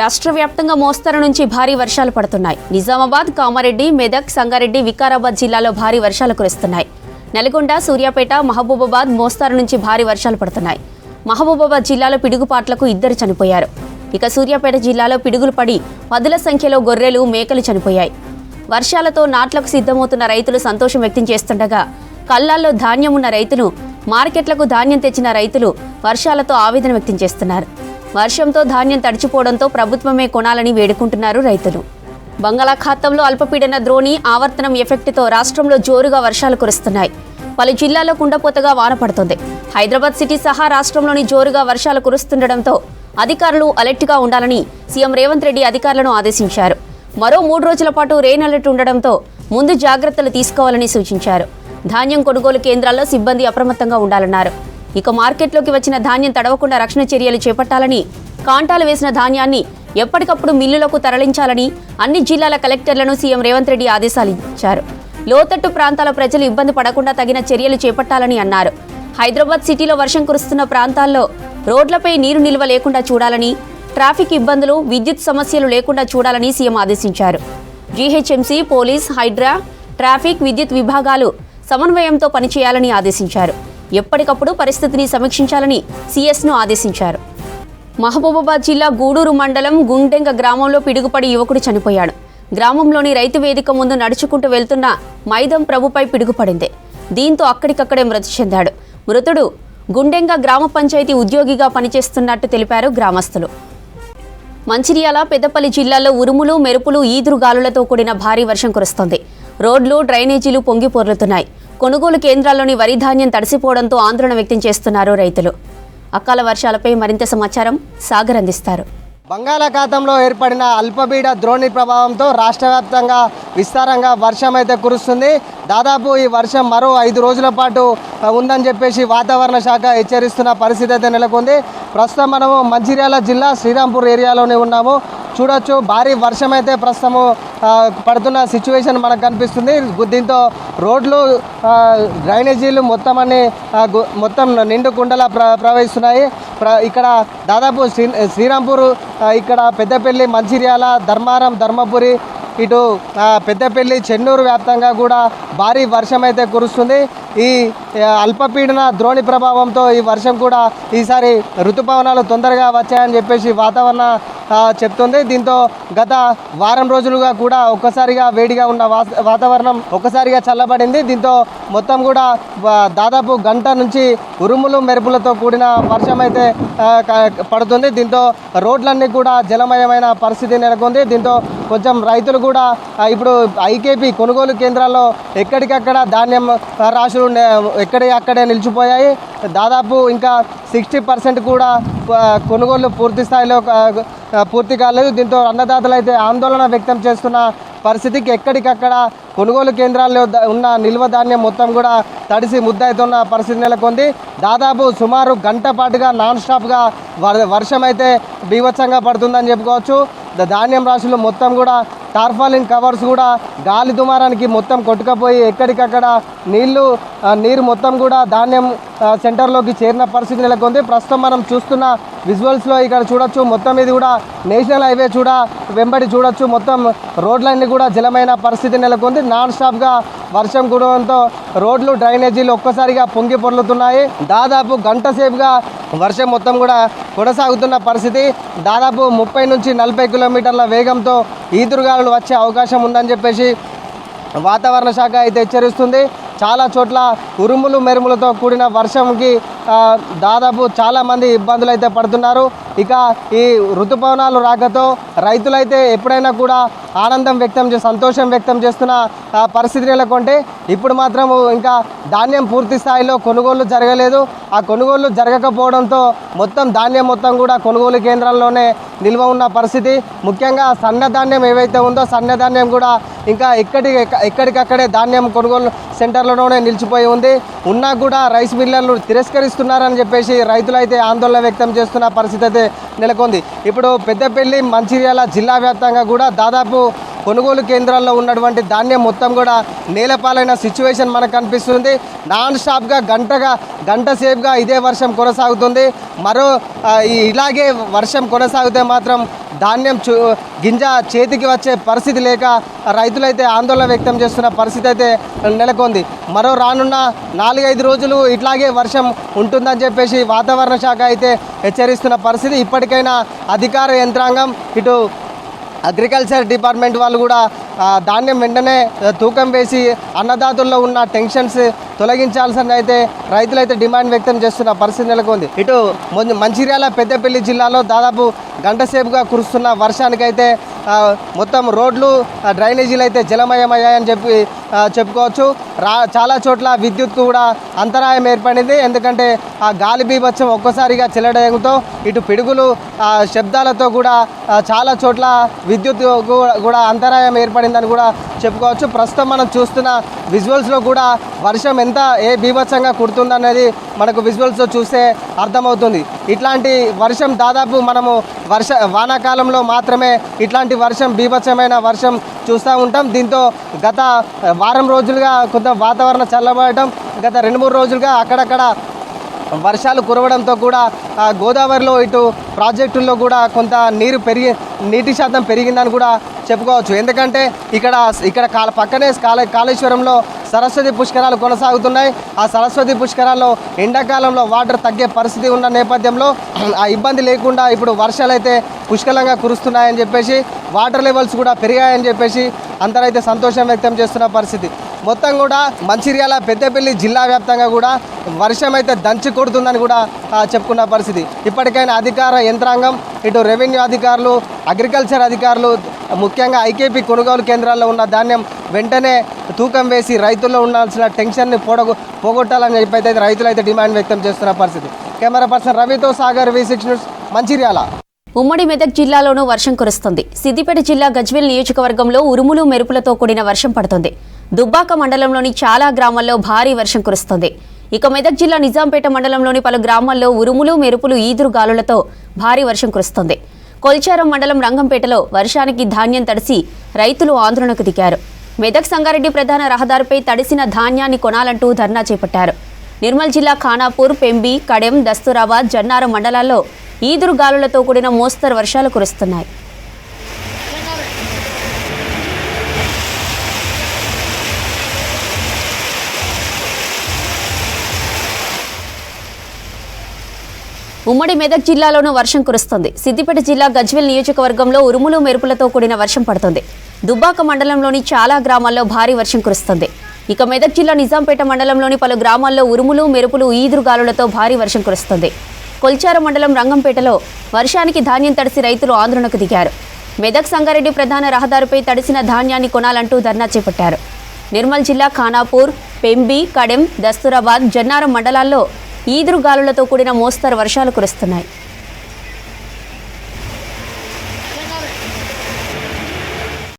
రాష్ట్ర వ్యాప్తంగా మోస్తరు నుంచి భారీ వర్షాలు పడుతున్నాయి. నిజామాబాద్, కామారెడ్డి, మెదక్, సంగారెడ్డి, వికారాబాద్ జిల్లాలో భారీ వర్షాలు కురుస్తున్నాయి. నల్గొండ, సూర్యాపేట, మహబూబాబాద్ మోస్తరు నుంచి భారీ వర్షాలు పడుతున్నాయి. మహబూబాబాద్ జిల్లాలో పిడుగుపాట్లకు 2 చనిపోయారు. ఇక సూర్యాపేట జిల్లాలో పిడుగులు పడి పదుల సంఖ్యలో గొర్రెలు, మేకలు చనిపోయాయి. వర్షాలతో నాట్లకు సిద్ధమవుతున్న రైతులు సంతోషం వ్యక్తం చేస్తుండగా కళ్ళాల్లో ధాన్యం ఉన్న రైతులు, మార్కెట్లకు ధాన్యం తెచ్చిన రైతులు వర్షాలతో ఆవేదన వ్యక్తం చేస్తున్నారు. వర్షంతో ధాన్యం తడిచిపోవడంతో ప్రభుత్వమే కొనాలని వేడుకుంటున్నారు రైతులు. బంగాళాఖాతంలో అల్పపీడన ద్రోణి ఆవర్తనం ఎఫెక్ట్తో రాష్ట్రంలో జోరుగా వర్షాలు కురుస్తున్నాయి. పలు జిల్లాల్లో కుండపోతగా వాన పడుతోంది. హైదరాబాద్ సిటీ సహా రాష్ట్రంలోని జోరుగా వర్షాలు కురుస్తుండటంతో అధికారులు అలర్ట్గా ఉండాలని సీఎం రేవంత్ రెడ్డి అధికారులను ఆదేశించారు. మరో 3 రోజుల పాటు రెయిన్ అలర్ట్ ఉండడంతో ముందు జాగ్రత్తలు తీసుకోవాలని సూచించారు. ధాన్యం కొనుగోలు కేంద్రాల్లో సిబ్బంది అప్రమత్తంగా ఉండాలన్నారు. ఇక మార్కెట్లోకి వచ్చిన ధాన్యం తడవకుండా రక్షణ చర్యలు చేపట్టాలని, కాంటాలు వేసిన ధాన్యాన్ని ఎప్పటికప్పుడు మిల్లులకు తరలించాలని అన్ని జిల్లాల కలెక్టర్లను సీఎం రేవంత్ రెడ్డి ఆదేశాలు ఇచ్చారు. లోతట్టు ప్రాంతాల ప్రజలు ఇబ్బంది పడకుండా తగిన చర్యలు చేపట్టాలని అన్నారు. హైదరాబాద్ సిటీలో వర్షం కురుస్తున్న ప్రాంతాల్లో రోడ్లపై నీరు నిల్వ లేకుండా చూడాలని, ట్రాఫిక్ ఇబ్బందులు, విద్యుత్ సమస్యలు లేకుండా చూడాలని సీఎం ఆదేశించారు. జీహెచ్ఎంసీ, పోలీస్, హైడ్రా, ట్రాఫిక్, విద్యుత్ విభాగాలు సమన్వయంతో పనిచేయాలని ఆదేశించారు. ఎప్పటికప్పుడు పరిస్థితిని సమీక్షించాలని సీఎస్ను ఆదేశించారు. మహబూబాబాద్ జిల్లా గూడూరు మండలం గుండెంగ గ్రామంలో పిడుగుపడి యువకుడు చనిపోయాడు. గ్రామంలోని రైతు వేదిక ముందు నడుచుకుంటూ వెళ్తున్న మైదం ప్రభుపై పిడుగుపడింది. దీంతో అక్కడికక్కడే మృతి చెందాడు. మృతుడు గుండెంగ గ్రామ పంచాయతీ ఉద్యోగిగా పనిచేస్తున్నట్టు తెలిపారు గ్రామస్తులు. మంచిర్యాల, పెద్దపల్లి జిల్లాల్లో ఉరుములు, మెరుపులు, ఈదురుగాలులతో కూడిన భారీ వర్షం కురుస్తోంది. రోడ్లు, డ్రైనేజీలు పొంగి పొర్లుతున్నాయి. కొనుగోలు కేంద్రాల్లోని వరి ధాన్యం తడిసిపోవడంతో ఆందోళన వ్యక్తం చేస్తున్నారు రైతులు. అకాల వర్షాలపై మరింత సమాచారం సాగర్ అందిస్తారు. బంగాళాఖాతంలో ఏర్పడిన అల్పపీడ ద్రోణి ప్రభావంతో రాష్ట్ర వ్యాప్తంగా విస్తారంగా వర్షం అయితే కురుస్తుంది. దాదాపు ఈ వర్షం మరో 5 రోజుల పాటు ఉందని చెప్పేసి వాతావరణ శాఖ హెచ్చరిస్తున్న పరిస్థితి అయితే నెలకొంది. ప్రస్తుతం మనము మంచిర్యాల జిల్లా శ్రీరాంపూర్ ఏరియాలోనే ఉన్నాము. చూడొచ్చు, భారీ వర్షం అయితే ప్రస్తుతము పడుతున్న సిచ్యువేషన్ మనకు కనిపిస్తుంది. దీంతో రోడ్లు, డ్రైనేజీలు మొత్తం నిండు కుండలా ప్రవహిస్తున్నాయి. ఇక్కడ దాదాపు శ్రీరాంపూర్, ఇక్కడ పెద్దపల్లి, మంచిర్యాల, ధర్మారం, ధర్మపురి, ఇటు పెద్దపల్లి, చెన్నూరు వ్యాప్తంగా కూడా భారీ వర్షం అయితే కురుస్తుంది. ఈ అల్పపీడన ద్రోణి ప్రభావంతో ఈ వర్షం కూడా ఈసారి ఋతుపవనాలు తొందరగా వచ్చాయని చెప్పేసి వాతావరణ చెప్తుంది. దీంతో గత వారం రోజులుగా కూడా ఒక్కసారిగా వేడిగా ఉన్న వాతావరణం ఒక్కసారిగా చల్లబడింది. దీంతో మొత్తం కూడా దాదాపు గంట నుంచి ఉరుములు, మెరుపులతో కూడిన వర్షం అయితే పడుతుంది. దీంతో రోడ్లన్నీ కూడా జలమయమైన పరిస్థితి నెలకొంది. దీంతో కొంచెం రైతులు కూడా ఇప్పుడు ఐకేపీ కొనుగోలు కేంద్రాల్లో ఎక్కడికక్కడ ధాన్యం రాశులు అక్కడే నిలిచిపోయాయి. దాదాపు ఇంకా 60% కూడా కొనుగోలు పూర్తి స్థాయిలో పూర్తి కాలేదు. దీంతో అన్నదాతలు అయితే ఆందోళన వ్యక్తం చేస్తున్న పరిస్థితికి ఎక్కడికక్కడ కొనుగోలు కేంద్రాల్లో ఉన్న నిల్వ ధాన్యం మొత్తం కూడా తడిసి ముద్దవుతున్న పరిస్థితి నెలకొంది. దాదాపు సుమారు గంట పాటుగా నాన్ స్టాప్గా వర్షం అయితే బీభత్సంగా పడుతుందని చెప్పుకోవచ్చు. ధాన్యం రాశులు మొత్తం కూడా టార్పాలిన్ కవర్స్ కూడా గాలి దుమారానికి మొత్తం కొట్టుకపోయి ఎక్కడికక్కడ నీరు మొత్తం కూడా ధాన్యం సెంటర్లోకి చేరిన పరిస్థితి నెలకొంది. ప్రస్తుతం మనం చూస్తున్న విజువల్స్లో ఇక్కడ చూడొచ్చు, మొత్తం ఇది కూడా నేషనల్ హైవే వెంబడి చూడొచ్చు. మొత్తం రోడ్లన్నీ కూడా జలమైన పరిస్థితి నెలకొంది. నాన్ స్టాప్గా వర్షం కురవడంతో రోడ్లు, డ్రైనేజీలు ఒక్కసారిగా పొంగి పొర్లుతున్నాయి. దాదాపు గంట సేపుగా వర్షం మొత్తం కూడా కొనసాగుతున్న పరిస్థితి. దాదాపు 30 నుంచి 40 కిలోమీటర్ల వేగంతో ఈదురుగాలులు వచ్చే అవకాశం ఉందని చెప్పేసి వాతావరణ శాఖ అయితే హెచ్చరిస్తుంది. చాలా చోట్ల ఉరుములు, మెరుములతో కూడిన వర్షంకి దాదాపు చాలామంది ఇబ్బందులు అయితే పడుతున్నారు. ఇక ఈ ఋతుపవనాలు రాకతో రైతులైతే ఎప్పుడైనా కూడా సంతోషం వ్యక్తం చేస్తున్న పరిస్థితి నెలకొంటే ఇప్పుడు మాత్రం ఇంకా ధాన్యం పూర్తి స్థాయిలో కొనుగోలు జరగలేదు. ఆ కొనుగోలు జరగకపోవడంతో మొత్తం ధాన్యం మొత్తం కూడా కొనుగోలు కేంద్రాల్లోనే నిల్వ ఉన్న పరిస్థితి. ముఖ్యంగా సన్నధాన్యం ఏవైతే ఉందో సన్నధాన్యం కూడా ఇంకా ఎక్కడికక్కడే ధాన్యం కొనుగోలు సెంటర్లలోనే నిలిచిపోయి ఉంది. ఉన్నా కూడా రైస్ మిల్లర్లు తిరస్కరిస్తున్నారని చెప్పేసి రైతులైతే ఆందోళన వ్యక్తం చేస్తున్న పరిస్థితి అయితే నెలకొంది. ఇప్పుడు పెద్దపల్లి, మంచిర్యాల జిల్లా వ్యాప్తంగా కూడా దాదాపు కొనుగోలు కేంద్రాల్లో ఉన్నటువంటి ధాన్యం మొత్తం కూడా నేలపాలైన సిచ్యువేషన్ మనకు కనిపిస్తుంది. నాన్ స్టాప్గా గంట సేపుగా ఇదే వర్షం కొనసాగుతుంది. ఇలాగే వర్షం కొనసాగితే మాత్రం ధాన్యం గింజ చేతికి వచ్చే పరిస్థితి లేక రైతులైతే ఆందోళన వ్యక్తం చేస్తున్న పరిస్థితి అయితే నెలకొంది. రానున్న 4-5 రోజులు ఇట్లాగే వర్షం ఉంటుందని చెప్పేసి వాతావరణ శాఖ అయితే హెచ్చరిస్తున్న పరిస్థితి. ఇప్పటికైనా అధికార యంత్రాంగం ఇటు అగ్రికల్చర్ డిపార్ట్మెంట్ వాళ్ళు కూడా ధాన్యం వెంటనే తూకం వేసి అన్నదాతల్లో ఉన్న టెన్షన్స్ తొలగించాల్సిన అయితే రైతులైతే డిమాండ్ వ్యక్తం చేస్తున్న పరిస్థితి నెలకొంది. ఇటు మంచిర్యాల పెద్దపల్లి జిల్లాలో దాదాపు గంట సేపుగా కురుస్తున్న వర్షానికైతే మొత్తం రోడ్లు డ్రైనేజీలు అయితే జలమయమయ్యాయని చెప్పుకోవచ్చు. చాలా చోట్ల విద్యుత్కు కూడా అంతరాయం ఏర్పడింది. ఎందుకంటే ఆ గాలి బీభత్సం ఒక్కసారిగా చెల్లడంతో ఇటు పిడుగులు శబ్దాలతో కూడా చాలా చోట్ల విద్యుత్ కూడా అంతరాయం ఏర్పడిందని కూడా చెప్పుకోవచ్చు. ప్రస్తుతం మనం చూస్తున్న విజువల్స్లో కూడా వర్షం ఏ బీభత్సంగా కుడుతుందనేది మనకు విజువల్స్లో చూస్తే అర్థమవుతుంది. ఇట్లాంటి వర్షం దాదాపు మనము వానాకాలంలో మాత్రమే ఇట్లాంటి వర్షం బీభత్సమైన వర్షం చూస్తూ ఉంటాం. దీంతో గత వారం రోజులుగా కొంత వాతావరణం చల్లబడటం, గత 2-3 రోజులుగా అక్కడక్కడ వర్షాలు కురవడంతో కూడా గోదావరిలో ఇటు ప్రాజెక్టుల్లో కూడా కొంత నీటి శాతం పెరిగిందని కూడా చెప్పుకోవచ్చు. ఎందుకంటే ఇక్కడ పక్కనే కాళేశ్వరంలో సరస్వతి పుష్కరాలు కొనసాగుతున్నాయి. ఆ సరస్వతి పుష్కరాల్లో ఎండాకాలంలో వాటర్ తగ్గే పరిస్థితి ఉన్న నేపథ్యంలో ఆ ఇబ్బంది లేకుండా ఇప్పుడు వర్షాలు అయితే పుష్కలంగా కురుస్తున్నాయని చెప్పేసి వాటర్ లెవెల్స్ కూడా పెరిగాయని చెప్పేసి అందరైతే సంతోషం వ్యక్తం చేస్తున్న పరిస్థితి. మొత్తం కూడా మంచిర్యాల పెద్దపల్లి జిల్లా వ్యాప్తంగా కూడా వర్షం అయితే దంచి కొడుతుందని కూడా చెప్పుకున్న పరిస్థితి. ఇప్పటికైనా అధికార యంత్రాంగం ఇటు రెవెన్యూ అధికారులు, అగ్రికల్చర్ అధికారులు, ముఖ్యంగా ఐకేపీ కొనుగోలు కేంద్రాల్లో ఉన్న ధాన్యం వెంటనే తూకం వేసి రైతుల్లో ఉండాల్సిన టెన్షన్ని పోగొట్టాలని చెప్పి అయితే రైతులైతే డిమాండ్ వ్యక్తం చేస్తున్న పరిస్థితి. కెమెరా పర్సన్ రవితో సాగర్, V6 న్యూస్, మంచిర్యాల. ఉమ్మడి మెదక్ జిల్లాలోనూ వర్షం కురుస్తుంది. సిద్దిపేట జిల్లా గజ్వేల్ నియోజకవర్గంలో ఉరుములు మెరుపులతో కూడిన వర్షం పడుతుంది. దుబ్బాక మండలంలోని చాలా గ్రామాల్లో భారీ వర్షం కురుస్తుంది. ఇక మెదక్ జిల్లా నిజాంపేట మండలంలోని పలు గ్రామాల్లో ఉరుములు మెరుపులు ఈదురు గాలులతో భారీ వర్షం కురుస్తుంది. కొల్చారం మండలం రంగంపేటలో వర్షానికి ధాన్యం తడిసి రైతులు ఆందోళనకు దిగారు. మెదక్ సంగారెడ్డి ప్రధాన రహదారిపై తడిసిన ధాన్యాన్ని కొనాలంటూ ధర్నా చేపట్టారు. నిర్మల్ జిల్లా ఖానాపూర్, పెంబి, కడెం, దస్తూరాబాద్, జన్నారం మండలాల్లో ఈదురు గాలులతో కూడిన మోస్తరు వర్షాలు కురుస్తున్నాయి. ఉమ్మడి మెదక్ జిల్లాలోనూ వర్షం కురుస్తుంది. సిద్దిపేట జిల్లా గజ్వేల్ నియోజకవర్గంలో ఉరుములు మెరుపులతో కూడిన వర్షం పడుతుంది. దుబ్బాక మండలంలోని చాలా గ్రామాల్లో భారీ వర్షం కురుస్తుంది. ఇక మెదక్ జిల్లా నిజాంపేట మండలంలోని పలు గ్రామాల్లో ఉరుములు మెరుపులు ఈదురు గాలులతో భారీ వర్షం కురుస్తుంది. కొల్చారం మండలం రంగంపేటలో వర్షానికి ధాన్యం తడిసి రైతులు ఆందోళనకు దిగారు. మెదక్ సంగారెడ్డి ప్రధాన రహదారిపై తడిసిన ధాన్యాన్ని కొనాలంటూ ధర్నా చేపట్టారు. నిర్మల్ జిల్లా ఖానాపూర్, పెంబి, కడెం, దస్తూరాబాద్, జన్నారం మండలాల్లో ఈదురు గాలులతో కూడిన మోస్తరు వర్షాలు కురుస్తున్నాయి.